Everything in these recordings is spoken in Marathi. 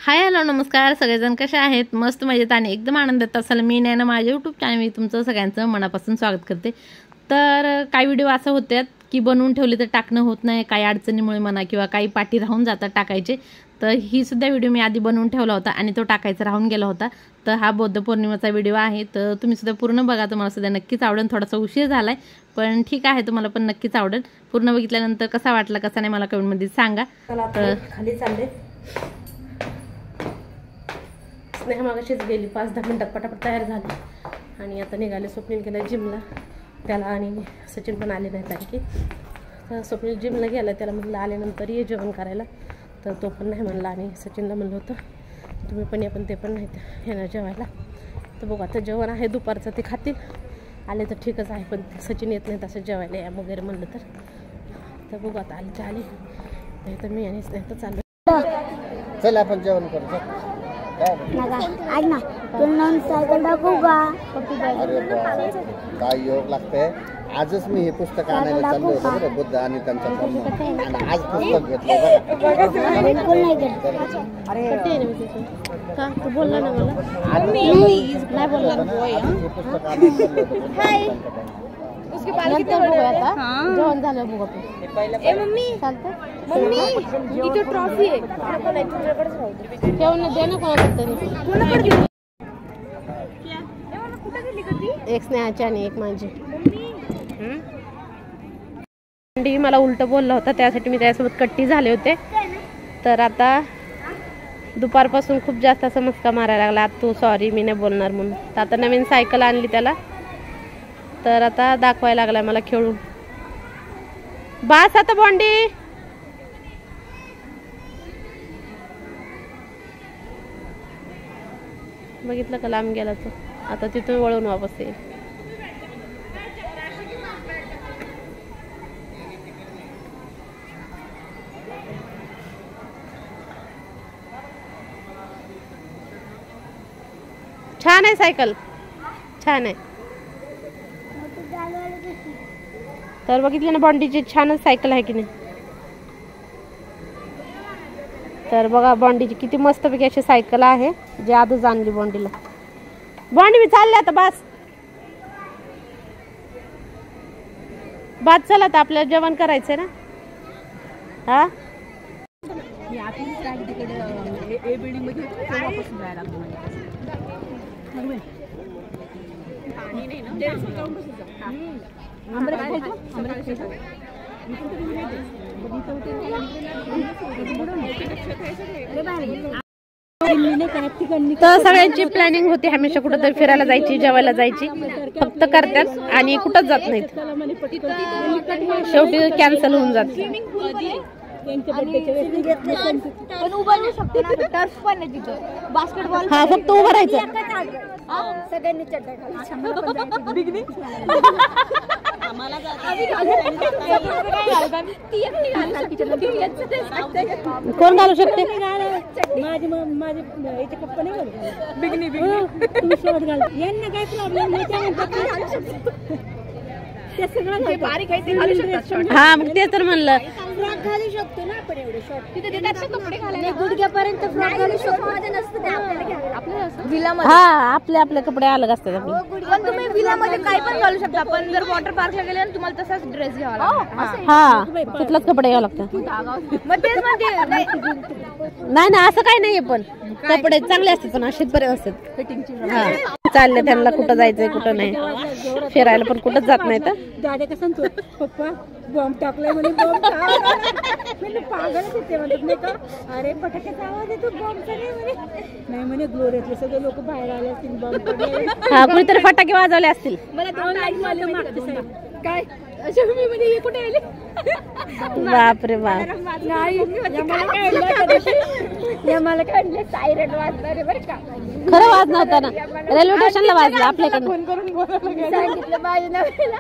हाय हॅलो नमस्कार सगळेजण कसे आहेत? मस्त मजेत आणि एकदम आनंदात असाल. मी नैना माझ्या यूट्यूब चॅनल मी तुमचं सगळ्यांचं मनापासून स्वागत करते. तर काही व्हिडिओ असं होतात की बनवून ठेवले तर टाकणं होत नाही, काही अडचणीमुळे म्हणा किंवा काही पाठी राहून जातात टाकायचे. तर ही सुद्धा व्हिडिओ मी आधी बनवून ठेवला होता आणि तो टाकायचा राहून गेला होता. तर हा बौद्ध पौर्णिमेचा व्हिडिओ आहे, तर तुम्ही सुद्धा पूर्ण बघा, तुम्हाला सुद्धा नक्कीच आवडेल. थोडासा उशीर झाला आहे पण ठीक आहे, तुम्हाला पण नक्कीच आवडेल. पूर्ण बघितल्यानंतर कसा वाटला कसा नाही मला कमेंटमध्ये सांगा. तर खाली चालले, स्नेहा मागाशीच गेली, 5-10 मिनिटात पटापट तयार झाली आणि आता निघाले. स्वप्नील गेला जिमला, त्याला आणि सचिन पण आले नाहीत आणखी. तर स्वप्नील जिमला गेला, त्याला म्हटलं आल्यानंतर ये जेवण करायला, तर तो पण नाही म्हणला. आणि सचिनला म्हणलं होतं तुम्ही पण या, पण ते पण नाहीत येणार जेवायला. तर बघू आता जेवण आहे दुपारचं, ते खातील, आले तर ठीकच आहे, पण सचिन येत नाही तसं जेवायला या वगैरे म्हणलं तर बघू आता आले नाही तर मी आणि स्नेहा तर चाललं. चल आपण जेवण करू. ऐक ना, तुला सायकल दाखवू का? काय योग लागतंय. आजच मी हे पुस्तक आणायला चाललो होतो बरं, बुद्ध आणि त्यांचा धर्म, आणि आज पुस्तक घेतलं बघा. बिलकुल नाही घेत. का तू बोलला ना मला? नाही बोलला. हे पुस्तक आणायला चाललो होतो. जेवण झालं बघू आपण. मम्मी इथे ट्रॉफी आहे, जेवण दे ना कोणाकडे. एक स्नेहाची आणि एक माझी. मला उलट बोलला होता, त्यासाठी मी त्यासोबत कट्टी झाले होते. तर आता दुपारपासून खूप जास्त असं मस्का मारायला लागला, तू सॉरी मी नाही बोलणार म्हणून. तर आता नवीन सायकल आणली त्याला, तर आता दाखवायला लागलाय मला खेळून. बास आता बॉन्डी. बघितलं का लांब गेला तो, आता तिथून वळून वापस येईल. छान आहे सायकल, छान आहे. तर बघितलं ना बॉन्डीची छानच सायकल आहे की नाही. तर बघा बॉन्डीची किती मस्तपैकी अशी सायकल आहे, जी आजच आणली बॉन्डीला. बॉन्डी मी चालले आता, बास चला आता आपल्याला जेवण करायचंय ना. हा तर सगळ्यांची प्लॅनिंग होती हमेशा कुठंतरी फिरायला जायची, जेवायला जायची, फक्त करतात आणि कुठंच जात नाहीत. शेवटी कॅन्सल होऊन जाते. हा फक्त उभं राहायचं. कोण घालू शकते? हा मग ते तर म्हणलं फ्रॉक घालू शकतो ना आपण, एवढे शॉर्ट तिथे देतात कपडे घालायला, गुडघ्यापर्यंत फ्रॉक घालू शकतो. हा आपले कपडे अलग असतात. पण तुम्ही विलामध्ये काय पण घालू शकता, पण जर वॉटर पार्कला गेले ना तुम्हाला तसाच ड्रेस घ्यावा लागतो. हा तिथलाच कपडे घ्यावं लागतं. मग तेच म्हणते नाही ना असं काही नाहीये, पण कपडे चांगले असतात पण असेच बरे असतात. हा चालले त्यांना कुठं जायचंय कुठं नाही, फिरायला पण कुठंच जात नाही. तर दादा कसं पप्पा बॉम्ब टाकलाय म्हणे, बॉम्ब पागलच येते म्हणत नाही का. अरे फटाक्याचा आवाज येतो, बॉम्बचा नाही म्हणे ग्लोरीतले सगळे लोक बाहेर आले असतील बॉम्ब पडले. हा कुणीतरी फटाके वाजवले असतील. मला मागते साहेब काय मी कुठे आले. बापरे बाप. मला काढले सायरन वाजणारे बरं का. खरं वाज नव्हता ना, रेल्वे स्टेशनला वाजला आपल्याकडे. फोन करून सांगितलं माझ्या नवऱ्याला,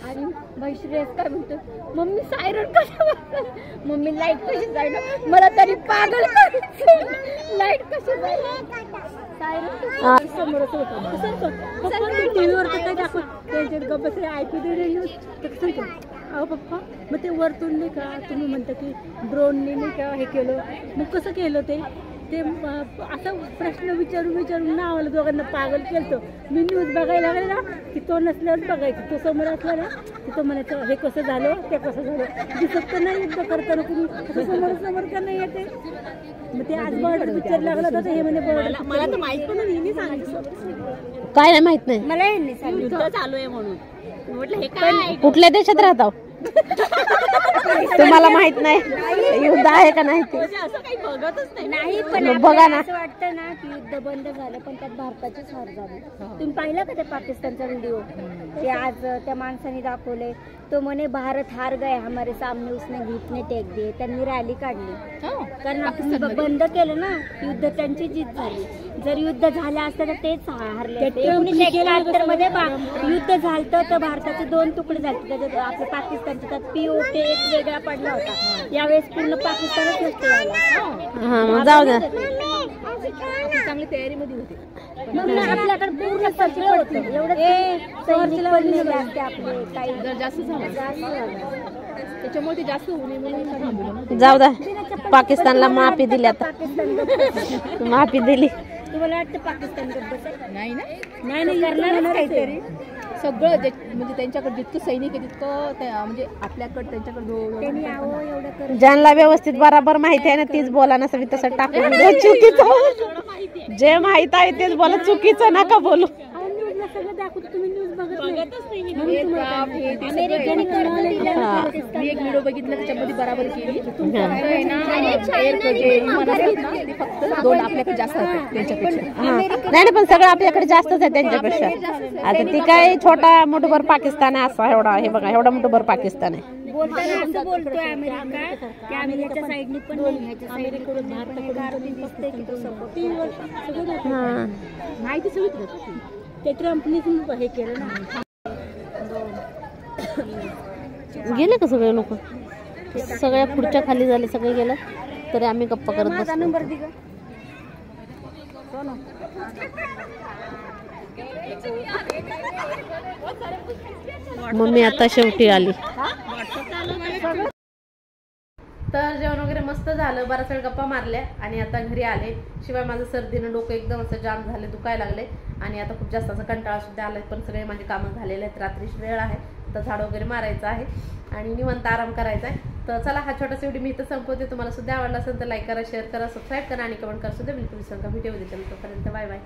आणि भाई काय म्हणतो, मम्मी सायरन कसं वाजलं, मम्मी लाईट कशी जाईल, मला तरी पागल लाईट कशी जाईल. समोरच होतं टीव्हीवर काय दाखवत त्यांच्यात गप्प ऐकू दे न्यूज तर अहो पप्पा मग ते वरतून नाही का तुम्ही म्हणता की ड्रोनने नाही का हे केलं, मग कसं केलं ते ते असं प्रश्न विचारून ना आम्हाला दोघांना पागल केलं. मी न्यूज बघायला लागले ना की तो नसल्यावर बघायचं, तो समोर असला ना की तो म्हणायचं हे कसं झालं ते कसं झालं. दिसत तर नाही युद्ध करताना कुणी समोर का नाही येते. मग ते आज बॉर्डर पिक्चर लागला होता हे म्हणे बॉर्डर. मला तर माहित पण नाही सांगितलं. काय नाही माहित नाही मला यांनी सांगितलं युद्ध चालू आहे म्हणून. म्हटलं हे काय कुठल्या देशात राहता तुम्हाला माहित नाही युद्ध आहे का नाही ते. असं काही बघतच नाही. पण बघा ना. असं वाटतं ना की युद्ध बंद झालं पण त्यात भारताचीच हार झाली. तुम्ही पाहिलं का ते पाकिस्तानचा व्हिडिओ? ते आज त्या माणसाने दाखवले. तो म्हणे भारत हार गए हमारे सामने, उसने घुटने टेक दिए. त्यांनी रॅली काढली कारण आपण बंद केलं ना युद्ध, त्यांची जीत झाली. जर युद्ध झालं असतं तर तेच हारले. 1971 मध्ये युद्ध झालं तर भारताचे 2 तुकडे झाले. त्याच्यात आपल्या पाकिस्तानचे त्यात POK एक वेगळा पडला होता. यावेळेस पूर्ण पाकिस्तानच नसते झाला. जाऊ द्या. चांगली तयारीमध्ये होते. आपल्याकडे पूर्ण सगळं होतं. एवढं सैनिक पण निघाले असते आपले. काही जर जास्त झालं त्याच्यामुळे ते जास्त होऊ नये म्हणून थांबवलं. जाऊ द्या. पाकिस्तानला माफी दिली आता. माफी दिली. तुम्हाला वाटतं पाकिस्तान नाही करणार काहीतरी. सगळं म्हणजे त्यांच्याकडे जितकं सैनिक आहे तितकं म्हणजे आपल्याकडे त्यांच्याकडे त्यांनी यावं एवढं कर. ज्यांना व्यवस्थित बराबर माहिती आहे ना तीच बोला ना. सवी तसं टाकून चुकीचं जे माहित आहे तेच बोला. चुकीचं नका बोलू. न्यूजला सगळं दाखवतो. तुम्ही न्यूज बघतच नाही. मी एक व्हिडिओ बघितला त्याच्यामध्ये बराबर केली. फक्त 2 आपल्याकडे जास्त त्यांच्यापेक्षा. नाही पण सगळं आपल्याकडे जास्तच आहे त्यांच्यापेक्षा. आता ती काय छोटा मुठभर पाकिस्तान आहे असा एवढा. हे बघा एवढा मुठभर पाकिस्तान आहे. बोलताना असं बोलतोय अमेरिका की अमेरिकेच्या साईडनी पण ह्याच्या साईडकडून भारताकडून दिसते की तो सपोर्ट. 3 वर्ष माहिती सगळी ते ट्रम्पनीच हे केलं ना. गेले का सगळे लोक? सगळ्या खुर्च्या खाली झाले, सगळे गेलं तरी आम्ही गप्पा करत बसतो. नंबर दि मम्मी आता शेवटी आली. तर जेवण वगैरे मस्त झालं. बराच वेळ गप्पा मारल्या आणि आता घरी आले. शिवाय माझं सर्दीनं डोकं एकदम असं जाम झाले, दुखायला लागले आणि आता खूप जास्त असं कंटाळा सुद्धा आलाय. पण सगळे माझे कामं झालेले आहेत. रात्रीची वेळ आहे तर झाड वगैरे मारायचं आहे आणि निवांत आराम करायचा आहे. तर चला हा छोटासा व्हिडिओ मी इथं संपवते. तुम्हाला सुद्धा आवडला असेल तर लाईक करा, शेअर करा, सबस्क्राईब करा आणि कमेंट करा सुद्धा. बिलकुल विसरू नका. व्हिडिओ देते तोपर्यंत बाय बाय.